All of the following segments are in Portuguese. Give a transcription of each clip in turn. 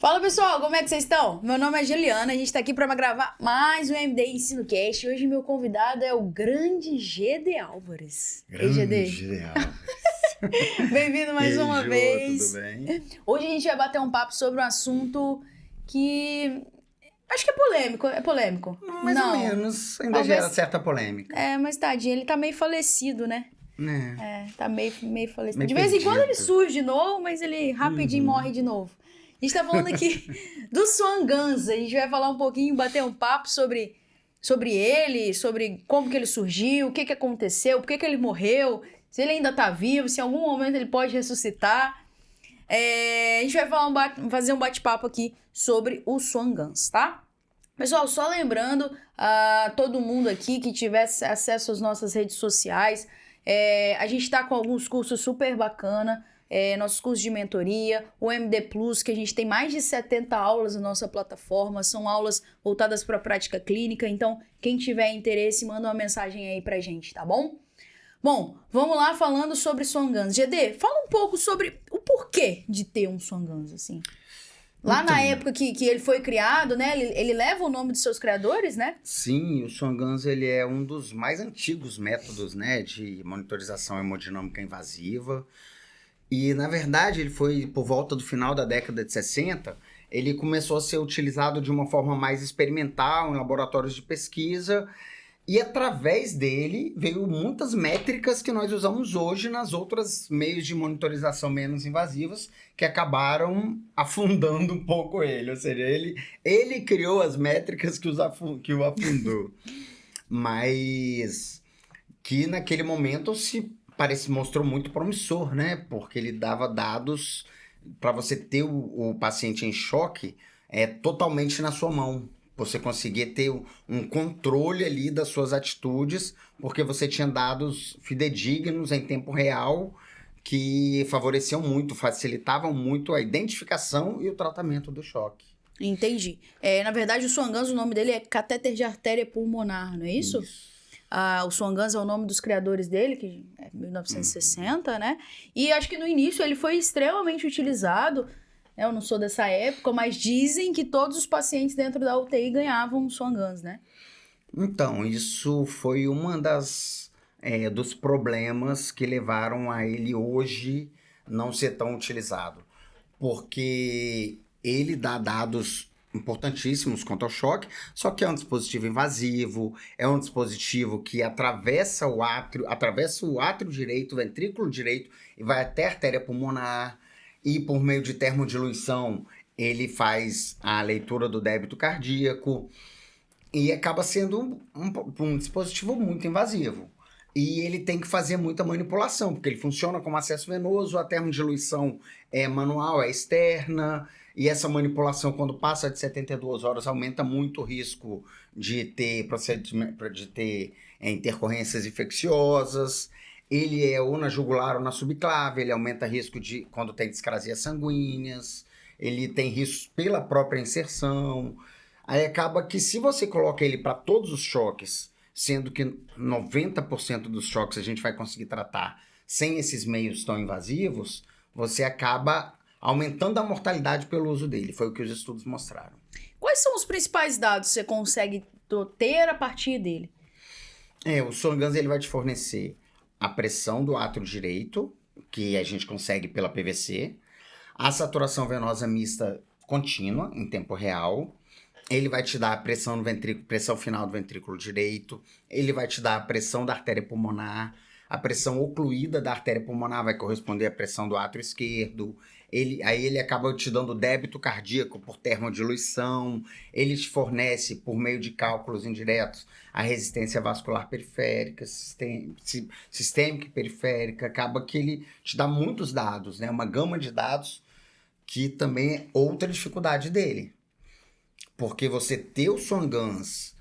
Fala pessoal, como é que vocês estão? Meu nome é Juliana, a gente tá aqui pra gravar mais um MD Ensino Cast. Hoje meu convidado é o grande GD Álvares. Ei, GD. GD Álvares. Bem-vindo mais uma vez. Tudo bem? Hoje a gente vai bater um papo sobre um assunto que acho que é polêmico. É polêmico? Mais ou menos, ainda Talvez... gera certa polêmica. É, mas tadinho, ele tá meio falecido, né? Tá meio falecido. Meio de vez em quando ele perdido. surge de novo, mas ele rapidinho morre de novo. A gente tá falando aqui do Swan Guns. A gente vai falar um pouquinho, bater um papo sobre ele, sobre como que ele surgiu, o que que aconteceu, por que que ele morreu, se ele ainda tá vivo, se em algum momento ele pode ressuscitar. A gente vai fazer um bate-papo aqui sobre o Swan Guns, tá? Pessoal, só lembrando a todo mundo aqui que tivesse acesso às nossas redes sociais, a gente tá com alguns cursos super bacana. Nossos cursos de mentoria, o MD Plus, que a gente tem mais de 70 aulas na nossa plataforma, são aulas voltadas para a prática clínica, então quem tiver interesse, manda uma mensagem aí pra gente, tá bom? Bom, vamos lá falando sobre Swan Guns. GD, fala um pouco sobre o porquê de ter um Swan Guns, assim. Lá na época que ele foi criado, né, ele leva o nome dos seus criadores, né? Sim, o Swan Guns ele é um dos mais antigos métodos, né, de monitorização hemodinâmica invasiva. E, na verdade, ele foi por volta do final da década de 60, ele começou a ser utilizado de uma forma mais experimental em laboratórios de pesquisa, e através dele veio muitas métricas que nós usamos hoje nas outras meios de monitorização menos invasivas, que acabaram afundando um pouco ele, ou seja, ele criou as métricas que o afundou, mas que naquele momento mostrou muito promissor, né? Porque ele dava dados para você ter o paciente em choque totalmente na sua mão. Você conseguia ter um controle ali das suas atitudes, porque você tinha dados fidedignos em tempo real que favoreciam muito, facilitavam muito a identificação e o tratamento do choque. Entendi. Na verdade, o Swan Guns, o nome dele é catéter de artéria pulmonar, não é isso? Isso. O Swan Guns é o nome dos criadores dele, que é 1960, né? E acho que no início ele foi extremamente utilizado. Eu não sou dessa época, mas dizem que todos os pacientes dentro da UTI ganhavam Swan Guns, né? Então, isso foi uma dos problemas que levaram a ele hoje não ser tão utilizado. Porque ele dá dados importantíssimos quanto ao choque, só que é um dispositivo invasivo, é um dispositivo que atravessa o átrio direito, o ventrículo direito, e vai até a artéria pulmonar, e por meio de termodiluição ele faz a leitura do débito cardíaco, e acaba sendo um dispositivo muito invasivo. E ele tem que fazer muita manipulação, porque ele funciona como acesso venoso, a termodiluição é manual, é externa, e essa manipulação, quando passa de 72 horas, aumenta muito o risco de ter intercorrências infecciosas. Ele é ou na jugular ou na subclave, ele aumenta risco de quando tem discrasias sanguíneas, ele tem risco pela própria inserção. Aí acaba que se você coloca ele para todos os choques, sendo que 90% dos choques a gente vai conseguir tratar sem esses meios tão invasivos, você acaba aumentando a mortalidade pelo uso dele. Foi o que os estudos mostraram. Quais são os principais dados que você consegue ter a partir dele? O Swan Guns ele vai te fornecer a pressão do átrio direito, que a gente consegue pela PVC, a saturação venosa mista contínua, em tempo real. Ele vai te dar a pressão no pressão final do ventrículo direito, ele vai te dar a pressão da artéria pulmonar, a pressão ocluída da artéria pulmonar vai corresponder à pressão do átrio esquerdo, aí ele acaba te dando débito cardíaco por termodiluição, ele te fornece, por meio de cálculos indiretos, a resistência vascular periférica, sistêmica e periférica, acaba que ele te dá muitos dados, né? Uma gama de dados que também é outra dificuldade dele. Porque você ter o Swan Guns,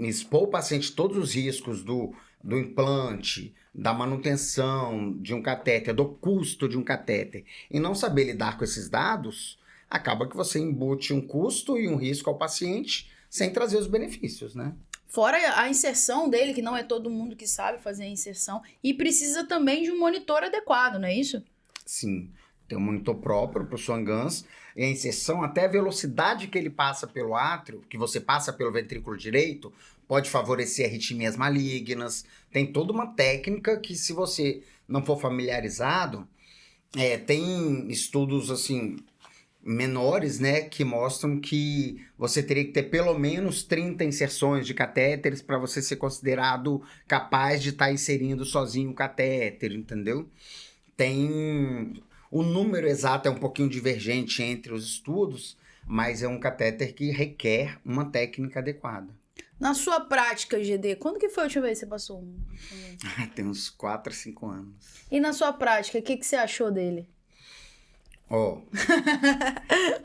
expor o paciente todos os riscos do implante, da manutenção de um catéter, do custo de um catéter, e não saber lidar com esses dados, acaba que você embute um custo e um risco ao paciente sem trazer os benefícios, né? Fora a inserção dele, que não é todo mundo que sabe fazer a inserção, e precisa também de um monitor adequado, não é isso? Sim. tem um monitor próprio para o Swan-Ganz, e a inserção, até a velocidade que ele passa pelo átrio, que você passa pelo ventrículo direito, pode favorecer arritmias malignas. Tem toda uma técnica que, se você não for familiarizado, tem estudos assim menores, né, que mostram que você teria que ter pelo menos 30 inserções de catéteres para você ser considerado capaz de estar inserindo sozinho o catéter, entendeu? O número exato é um pouquinho divergente entre os estudos, mas é um catéter que requer uma técnica adequada. Na sua prática, GD, quando que foi a última vez que você passou um? Tem uns 4 a 5 anos. E na sua prática, o que você achou dele?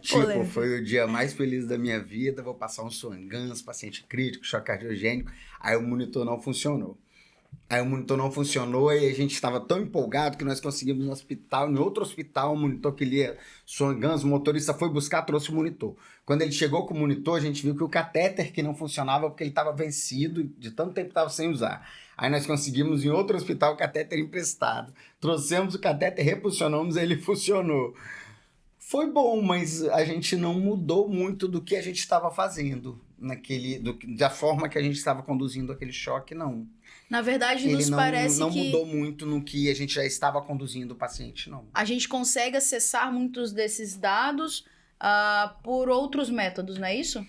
Tipo, foi o dia mais feliz da minha vida, vou passar um Swan-Ganz, paciente crítico, choque cardiogênico, aí o monitor não funcionou. E a gente estava tão empolgado que nós conseguimos no hospital, em outro hospital, um monitor que lia Swan-Ganz, o motorista foi buscar, trouxe o monitor. Quando ele chegou com o monitor, a gente viu que o catéter que não funcionava porque ele estava vencido, de tanto tempo que estava sem usar. Aí nós conseguimos em outro hospital o catéter emprestado. Trouxemos o catéter, repulsionamos, ele funcionou. Foi bom, mas a gente não mudou muito do que a gente estava fazendo, da forma que a gente estava conduzindo aquele choque, não. Na verdade, nos parece não que... Não mudou muito no que a gente já estava conduzindo o paciente, não. A gente consegue acessar muitos desses dados por outros métodos, não é isso?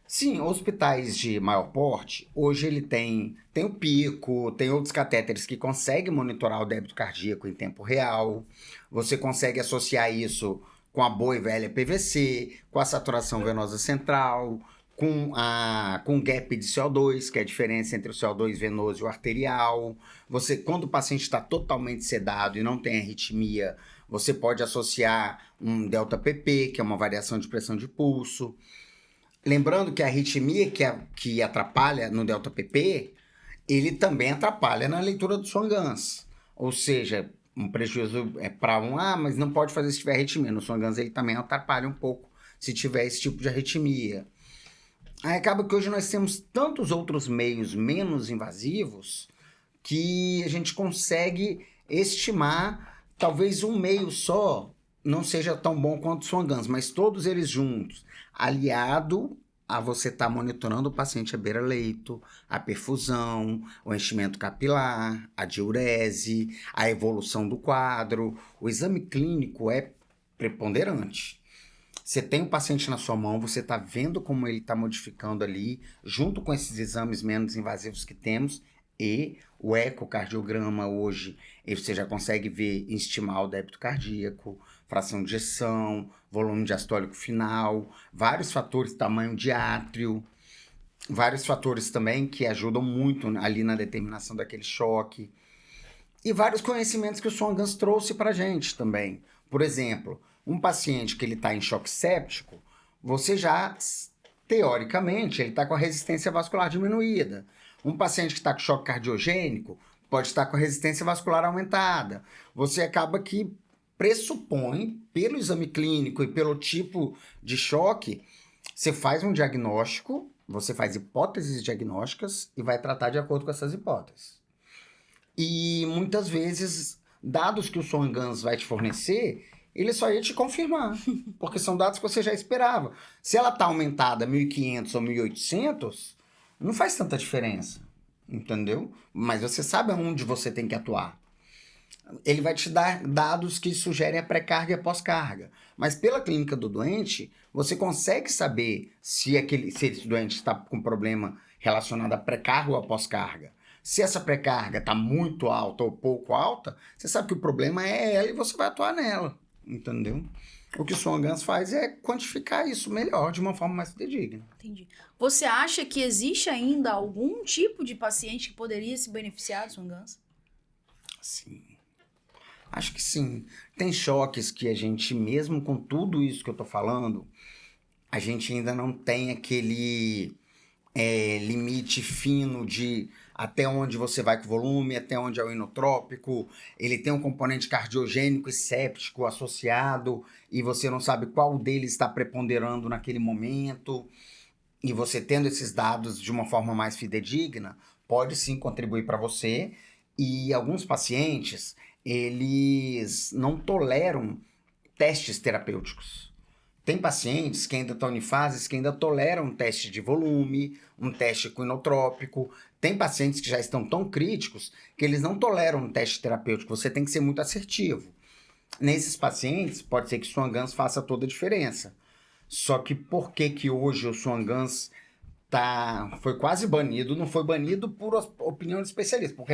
Sim, hospitais de maior porte, hoje ele tem o Pico, tem outros catéteres que conseguem monitorar o débito cardíaco em tempo real. Você consegue associar isso com a boa e velha PVC, com a saturação venosa central, com o gap de CO2, que é a diferença entre o CO2 venoso e o arterial. Quando o paciente está totalmente sedado e não tem arritmia, você pode associar um delta-PP, que é uma variação de pressão de pulso. Lembrando que a arritmia que atrapalha no delta-PP, ele também atrapalha na leitura do Swan-Ganz. Ou seja, um prejuízo para mas não pode fazer se tiver arritmia. No Swan-Ganz ele também atrapalha um pouco se tiver esse tipo de arritmia. Aí acaba que hoje nós temos tantos outros meios menos invasivos que a gente consegue estimar, talvez um meio só não seja tão bom quanto o Swan-Ganz, mas todos eles juntos, aliado a você estar monitorando o paciente à beira-leito, a perfusão, o enchimento capilar, a diurese, a evolução do quadro. O exame clínico é preponderante. Você tem o paciente na sua mão, você está vendo como ele está modificando ali, junto com esses exames menos invasivos que temos, e o ecocardiograma hoje, você já consegue ver e estimar o débito cardíaco, fração de ejeção, volume diastólico final, vários fatores, tamanho de átrio, vários fatores também que ajudam muito ali na determinação daquele choque. E vários conhecimentos que o Swan-Ganz trouxe para a gente também. Por exemplo, um paciente que ele está em choque séptico, você já, teoricamente, ele está com a resistência vascular diminuída. Um paciente que está com choque cardiogênico pode estar com a resistência vascular aumentada. Você acaba que pressupõe, pelo exame clínico e pelo tipo de choque, você faz um diagnóstico, você faz hipóteses diagnósticas e vai tratar de acordo com essas hipóteses. E muitas vezes, dados que o Swan-Ganz vai te fornecer, ele só ia te confirmar, porque são dados que você já esperava. Se ela está aumentada 1.500 ou 1.800, não faz tanta diferença, entendeu? Mas você sabe aonde você tem que atuar. Ele vai te dar dados que sugerem a pré-carga e a pós-carga. Mas pela clínica do doente, você consegue saber se esse doente está com problema relacionado à pré-carga ou à pós-carga. Se essa pré-carga está muito alta ou pouco alta, você sabe que o problema é ela e você vai atuar nela, entendeu? O que o Swan-Ganz faz é quantificar isso melhor, de uma forma mais fidedigna. Entendi. Você acha que existe ainda algum tipo de paciente que poderia se beneficiar do Swan-Ganz? Sim. Acho que sim. Tem choques que a gente, mesmo com tudo isso que eu tô falando, a gente ainda não tem aquele limite fino de até onde você vai com o volume, até onde é o inotrópico. Ele tem um componente cardiogênico e séptico associado e você não sabe qual deles está preponderando naquele momento. E você tendo esses dados de uma forma mais fidedigna, pode sim contribuir para você. E alguns pacientes, eles não toleram testes terapêuticos. Tem pacientes que ainda estão em fases que ainda toleram um teste de volume, um teste inotrópico. Tem pacientes que já estão tão críticos que eles não toleram um teste terapêutico. Você tem que ser muito assertivo. Nesses pacientes, pode ser que o Swan Ganz faça toda a diferença. Só que por que hoje o Swan Ganz foi quase banido? Não foi banido por opinião de especialistas, por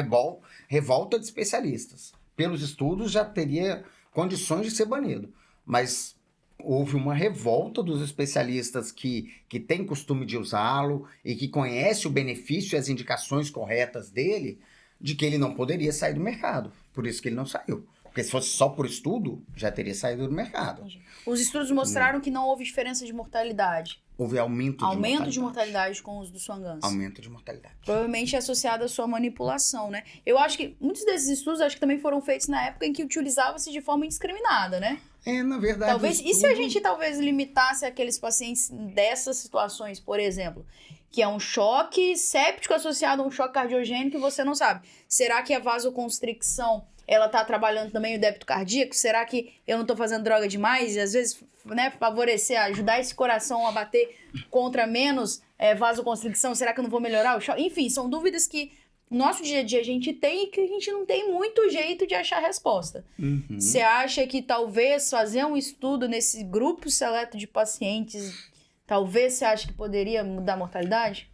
revolta de especialistas. Pelos estudos já teria condições de ser banido. Mas houve uma revolta dos especialistas que têm costume de usá-lo e que conhecem o benefício e as indicações corretas dele, de que ele não poderia sair do mercado. Por isso que ele não saiu. Porque se fosse só por estudo, já teria saído do mercado. Entendi. Os estudos mostraram que não houve diferença de mortalidade. Houve aumento de mortalidade com o uso do Swan Ganz. Aumento de mortalidade. Provavelmente é associado à sua manipulação, né? Eu acho que muitos desses estudos acho que também foram feitos na época em que utilizava-se de forma indiscriminada, né? Na verdade. Talvez, e se a gente talvez limitasse aqueles pacientes dessas situações, por exemplo, que é um choque séptico associado a um choque cardiogênico e você não sabe. Será que a vasoconstricção ela tá trabalhando também o débito cardíaco? Será que eu não tô fazendo droga demais? E às vezes, né, favorecer, ajudar esse coração a bater contra menos vasoconstricção, será que eu não vou melhorar o choque? Enfim, são dúvidas que no nosso dia a dia a gente tem e que a gente não tem muito jeito de achar resposta. Você acha que talvez fazer um estudo nesse grupo seleto de pacientes, talvez você acha que poderia mudar a mortalidade?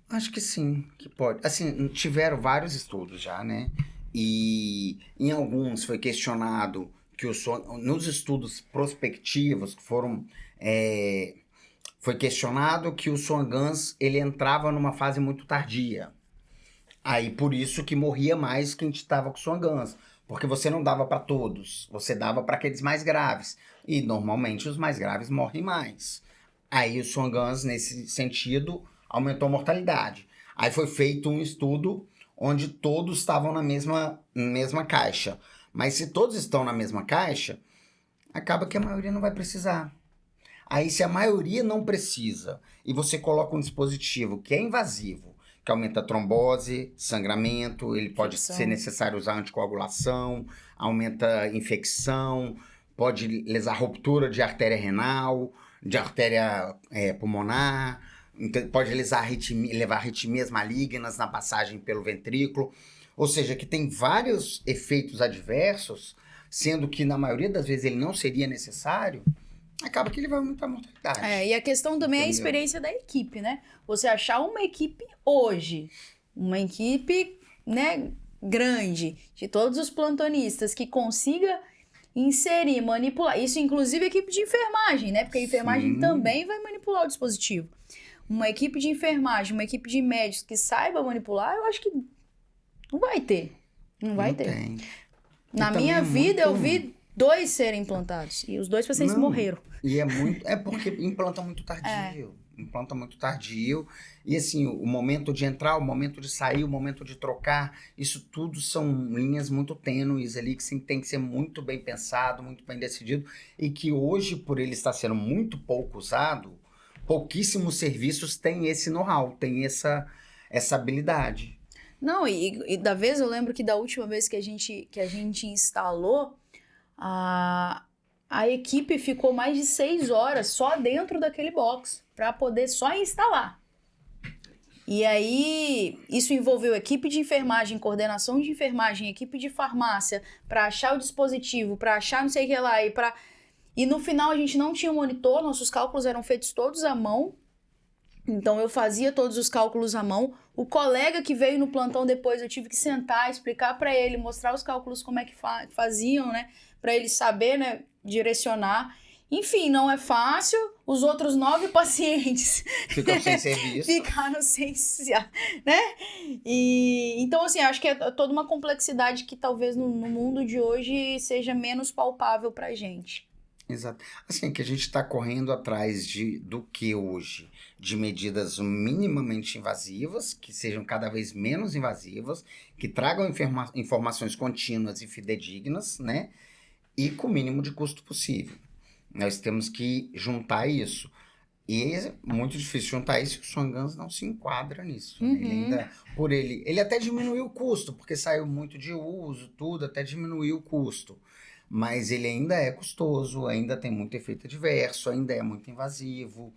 Acho que sim, que pode. Assim, tiveram vários estudos já, né? E em alguns foi questionado que nos estudos prospectivos que foram, foi questionado que o Swan Ganz ele entrava numa fase muito tardia. Aí por isso que morria mais quem estava com Swan Ganz, porque você não dava para todos, você dava para aqueles mais graves. E normalmente os mais graves morrem mais. Aí o Swan Ganz, nesse sentido, aumentou a mortalidade. Aí foi feito um estudo onde todos estavam na mesma caixa. Mas se todos estão na mesma caixa, acaba que a maioria não vai precisar. Aí se a maioria não precisa e você coloca um dispositivo que é invasivo, que aumenta a trombose, sangramento, ele pode ser necessário usar anticoagulação, aumenta a infecção, pode lesar ruptura de artéria renal, de artéria pulmonar, pode levar arritmias malignas na passagem pelo ventrículo. Ou seja, que tem vários efeitos adversos, sendo que na maioria das vezes ele não seria necessário, acaba que ele vai aumentar a mortalidade. E a questão também é a experiência da equipe, né? Você achar uma equipe hoje, uma equipe, né, grande, de todos os plantonistas, que consiga inserir, manipular. Isso inclusive a equipe de enfermagem, né? Porque a enfermagem também vai manipular o dispositivo. Uma equipe de enfermagem, uma equipe de médicos que saiba manipular, eu acho que não vai ter. Não vai ter. Tem. Na minha vida, eu vi 2 serem implantados. E os 2 pacientes morreram. E é porque implanta muito tardio. Implanta muito tardio. E assim, o momento de entrar, o momento de sair, o momento de trocar, isso tudo são linhas muito tênues ali que tem que ser muito bem pensado, muito bem decidido. E que hoje, por ele estar sendo muito pouco usado, pouquíssimos serviços têm esse know-how, têm essa habilidade. Não, e da vez eu lembro que da última vez que a gente instalou, a equipe ficou mais de 6 horas só dentro daquele box para poder só instalar. E aí, isso envolveu equipe de enfermagem, coordenação de enfermagem, equipe de farmácia, para achar o dispositivo, para achar não sei o que lá, e no final a gente não tinha monitor, nossos cálculos eram feitos todos à mão. Então eu fazia todos os cálculos à mão. O colega que veio no plantão depois, eu tive que sentar, explicar para ele, mostrar os cálculos como é que faziam, né? Para ele saber, né? Direcionar. Enfim, não é fácil. Os outros 9 pacientes ficam sem serviço. Ficaram sem, né? E então, assim, acho que é toda uma complexidade que talvez no mundo de hoje seja menos palpável pra gente. Exato. Assim, que a gente está correndo atrás do que hoje? De medidas minimamente invasivas, que sejam cada vez menos invasivas, que tragam informações contínuas e fidedignas, né? E com o mínimo de custo possível. Nós temos que juntar isso. E é muito difícil juntar isso, o Swan Ganz não se enquadra nisso. Né? Ele até diminuiu o custo, porque saiu muito de uso, tudo, até diminuiu o custo. mas ele ainda é custoso, ainda tem muito efeito adverso, ainda é muito invasivo,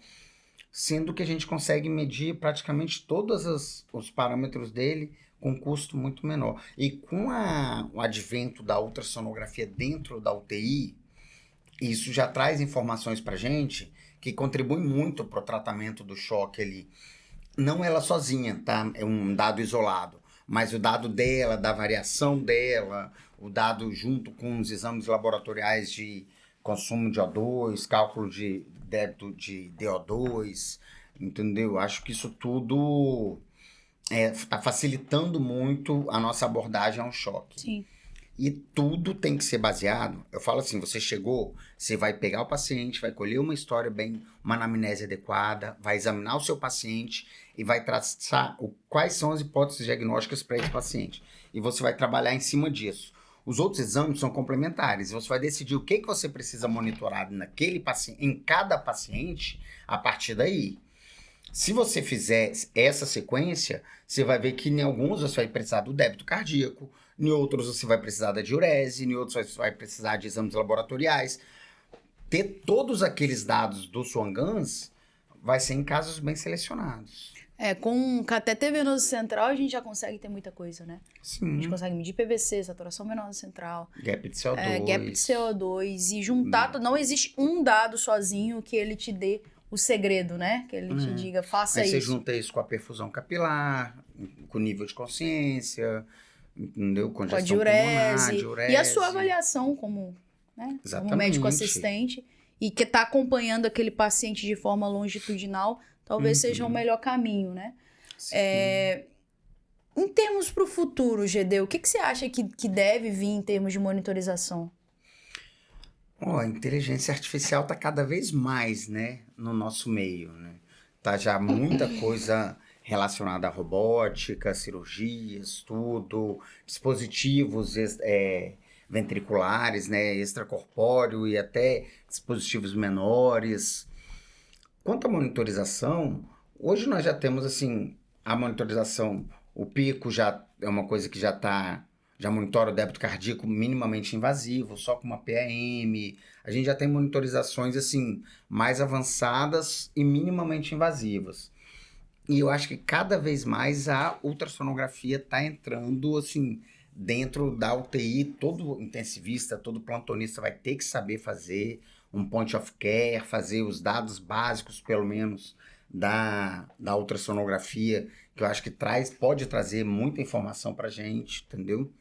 sendo que a gente consegue medir praticamente todos os parâmetros dele com um custo muito menor. E com o advento da ultrassonografia dentro da UTI, isso já traz informações para gente que contribuem muito para o tratamento do choque ali. Não ela sozinha, tá? É um dado isolado, mas o dado dela, da variação dela, o dado junto com os exames laboratoriais de consumo de O2, cálculo de débito de DO2, entendeu? Acho que isso tudo está facilitando muito a nossa abordagem ao choque. Sim. E tudo tem que ser baseado. Eu falo assim, você chegou, você vai pegar o paciente, vai colher uma história uma anamnese adequada, vai examinar o seu paciente e vai traçar quais são as hipóteses diagnósticas para esse paciente. E você vai trabalhar em cima disso. Os outros exames são complementares. Você vai decidir o que você precisa monitorar naquele paciente, em cada paciente, a partir daí. Se você fizer essa sequência, você vai ver que em alguns você vai precisar do débito cardíaco, em outros você vai precisar da diurese, em outros você vai precisar de exames laboratoriais. Ter todos aqueles dados do Swan-Ganz vai ser em casos bem selecionados. Com cateter venoso central a gente já consegue ter muita coisa, né? Sim. A gente consegue medir PVC, saturação venosa central. Gap de CO2. Gap de CO2 e juntar... Não existe um dado sozinho que ele te dê o segredo, né? Que ele te diga, faça isso. Aí você junta isso com a perfusão capilar, com o nível de consciência, entendeu? Com a diurese. E a sua avaliação como médico assistente e que está acompanhando aquele paciente de forma longitudinal, talvez seja o melhor caminho, né? Em termos para o futuro, GD, o que você acha que deve vir em termos de monitorização? A inteligência artificial está cada vez mais, né, no nosso meio, né? Tá já muita coisa relacionada à robótica, cirurgias, tudo, dispositivos ventriculares, né, extracorpóreo e até dispositivos menores. Quanto à monitorização, hoje nós já temos, assim, a monitorização, o pico já é uma coisa que já monitora o débito cardíaco minimamente invasivo, só com uma PAM. A gente já tem monitorizações, assim, mais avançadas e minimamente invasivas. E eu acho que cada vez mais a ultrassonografia está entrando, assim, dentro da UTI. Todo intensivista, todo plantonista vai ter que saber fazer um point of care, fazer os dados básicos, pelo menos, da ultrassonografia, que eu acho que pode trazer muita informação pra gente, entendeu?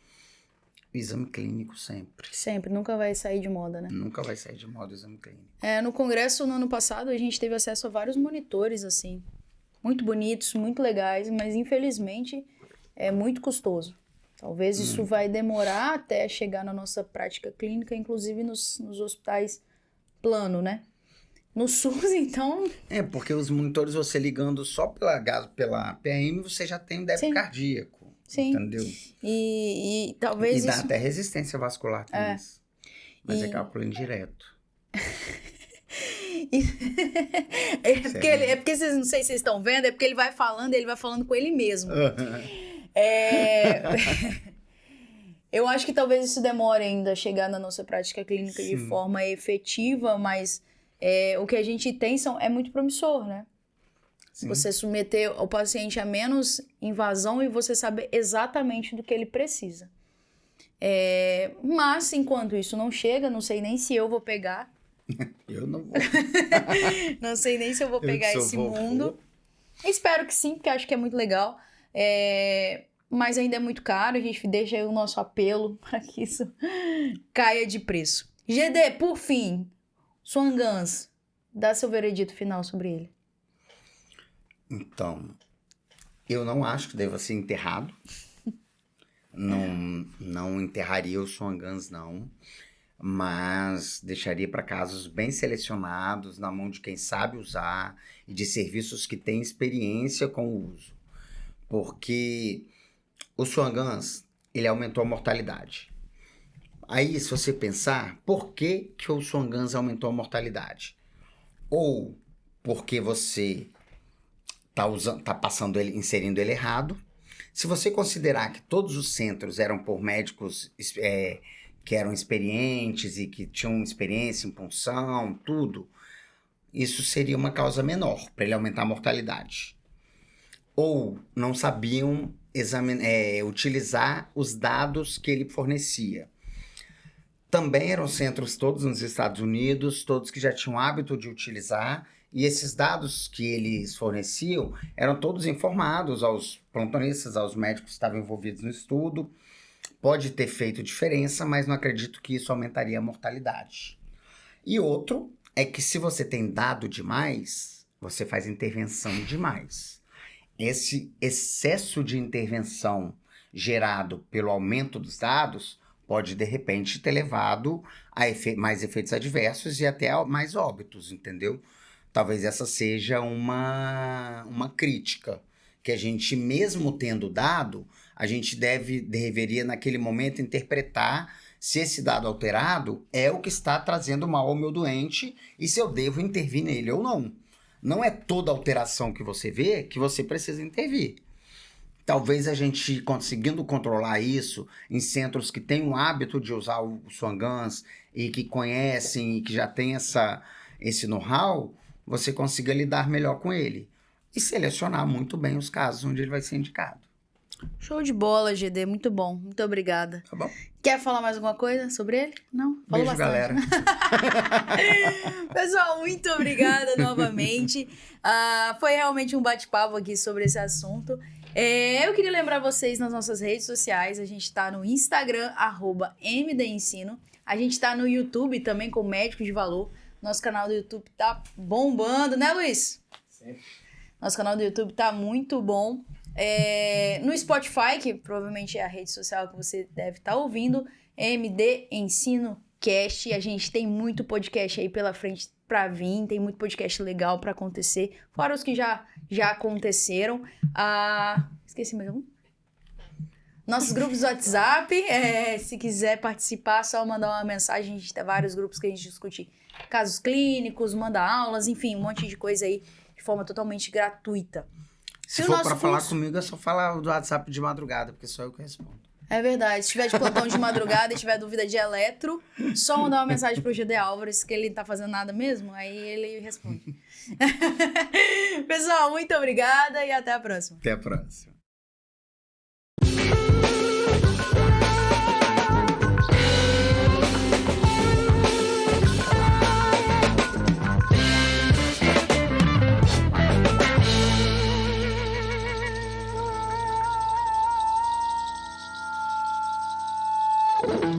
O exame clínico sempre. Sempre, nunca vai sair de moda, né? Nunca vai sair de moda o exame clínico. No congresso, no ano passado, a gente teve acesso a vários monitores, assim, muito bonitos, muito legais, mas infelizmente é muito custoso. Talvez isso vai demorar até chegar na nossa prática clínica, inclusive nos hospitais plano, né? No SUS, então... Porque os monitores, você ligando só pela PM, você já tem um débito cardíaco. Sim. Entendeu? E talvez dá até resistência vascular também. Mas é cálculo indireto. Porque vocês, não sei se vocês estão vendo, é porque ele vai falando com ele mesmo. Eu acho que talvez isso demore ainda a chegar na nossa prática clínica de forma efetiva, mas o que a gente tem é muito promissor, né? Sim. Você submeter o paciente a menos invasão e você saber exatamente do que ele precisa. Mas, enquanto isso não chega, não sei nem se eu vou pegar. Eu não vou. Não sei nem se eu vou pegar esse mundo. Espero que sim, porque acho que é muito legal. Mas ainda é muito caro, a gente deixa aí o nosso apelo para que isso caia de preço. GD, por fim, Swan-Ganz, dá seu veredito final sobre ele. Então, eu não acho que deva ser enterrado. Não enterraria o Swan-Ganz, não. Mas deixaria para casos bem selecionados, na mão de quem sabe usar e de serviços que têm experiência com o uso. Porque o Swan-Ganz, ele aumentou a mortalidade. Aí, se você pensar, por que o Swan-Ganz aumentou a mortalidade? Ou porque você tá inserindo ele errado. Se você considerar que todos os centros eram por médicos que eram experientes e que tinham experiência em punção, tudo, isso seria uma causa menor para ele aumentar a mortalidade. Ou não sabiam utilizar os dados que ele fornecia. Também eram centros todos nos Estados Unidos, todos que já tinham hábito de utilizar, e esses dados que eles forneciam eram todos informados aos plantonistas, aos médicos que estavam envolvidos no estudo. Pode ter feito diferença, mas não acredito que isso aumentaria a mortalidade. E outro é que se você tem dado demais, você faz intervenção demais. Esse excesso de intervenção gerado pelo aumento dos dados pode, de repente, ter levado a mais efeitos adversos e até a mais óbitos, entendeu? Talvez essa seja uma crítica, que a gente, mesmo tendo dado, a gente deveria, naquele momento, interpretar se esse dado alterado é o que está trazendo mal ao meu doente e se eu devo intervir nele ou não. Não é toda alteração que você vê que você precisa intervir. Talvez a gente, conseguindo controlar isso em centros que têm o hábito de usar o Swan Ganz e que conhecem e que já têm esse know-how, você consiga lidar melhor com ele e selecionar muito bem os casos onde ele vai ser indicado. Show de bola, GD. Muito bom. Muito obrigada. Tá bom. Quer falar mais alguma coisa sobre ele? Não? Falou Beijo, bastante. galera. Pessoal, muito obrigada novamente. Foi realmente um bate-papo aqui sobre esse assunto. Eu queria lembrar vocês nas nossas redes sociais. A gente tá no Instagram, @MDEnsino. A gente tá no YouTube também com Médico de Valor. Nosso canal do YouTube tá bombando, né, Luiz? Sempre. Nosso canal do YouTube tá muito bom. No Spotify, que provavelmente é a rede social que você deve estar ouvindo, MD Ensino Cast. A gente tem muito podcast aí pela frente pra vir, tem muito podcast legal pra acontecer, fora os que já aconteceram. Esqueci mais algum? Nossos grupos do WhatsApp, se quiser participar, só mandar uma mensagem. A gente tem vários grupos que a gente discute casos clínicos, manda aulas, enfim, um monte de coisa aí de forma totalmente gratuita. Se for para falar comigo, é só falar do WhatsApp de madrugada, porque só eu que respondo. É verdade. Se tiver de plantão de madrugada e tiver dúvida de eletro, só mandar uma mensagem pro GD Álvares, que ele não tá fazendo nada mesmo, aí ele responde. Pessoal, muito obrigada e até a próxima. Até a próxima.